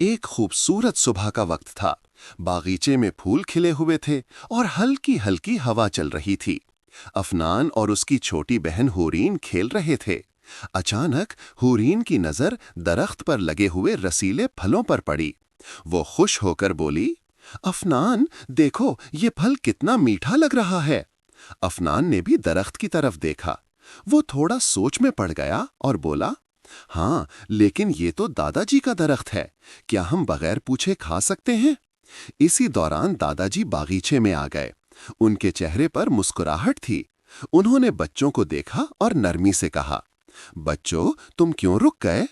एक खूबसूरत सुबह का वक्त था। बागीचे में फूल खिले हुए थे और हल्की हल्की हवा चल रही थी। अफनान और उसकी छोटी बहन हुरीन खेल रहे थे। अचानक हुरीन की नजर दरख्त पर लगे हुए रसीले फलों पर पड़ी। वो खुश होकर बोली, अफनान देखो, ये फल कितना मीठा लग रहा है। अफनान ने भी दरख्त की तरफ देखा। वो थोड़ा सोच में पड़ गया और बोला, हाँ, लेकिन ये तो दादाजी का दरख्त है। क्या हम बगैर पूछे खा सकते हैं? इसी दौरान दादाजी बागीचे में आ गए। उनके चेहरे पर मुस्कुराहट थी। उन्होंने बच्चों को देखा और नरमी से कहा, बच्चों, तुम क्यों रुक गए?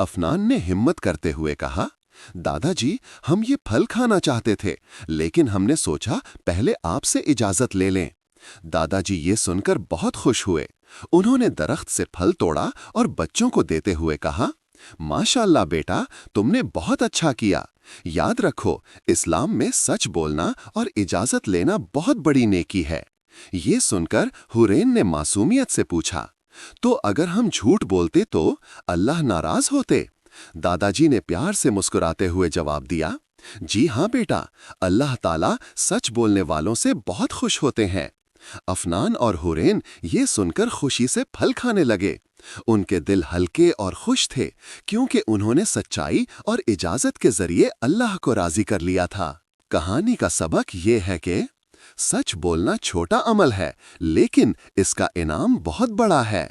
अफनान ने हिम्मत करते हुए कहा, दादाजी, हम ये फल खाना चाहते थे, लेकिन हमने सोचा पहले आपसे इजाजत ले लें। दादाजी ये सुनकर बहुत खुश हुए। उन्होंने दरख्त से फल तोड़ा और बच्चों को देते हुए कहा, माशाअल्लाह बेटा, तुमने बहुत अच्छा किया। याद रखो, इस्लाम में सच बोलना और इजाजत लेना बहुत बड़ी नेकी है। ये सुनकर हुरैन ने मासूमियत से पूछा, तो अगर हम झूठ बोलते तो अल्लाह नाराज होते? दादाजी ने प्यार से मुस्कुराते हुए जवाब दिया, जी हाँ बेटा, अल्लाह ताला सच बोलने वालों से बहुत खुश होते हैं। अफनान और हुरैन ये सुनकर खुशी से फल खाने लगे। उनके दिल हल्के और खुश थे, क्योंकि उन्होंने सच्चाई और इजाजत के जरिए अल्लाह को राजी कर लिया था। कहानी का सबक ये है कि सच बोलना छोटा अमल है, लेकिन इसका इनाम बहुत बड़ा है।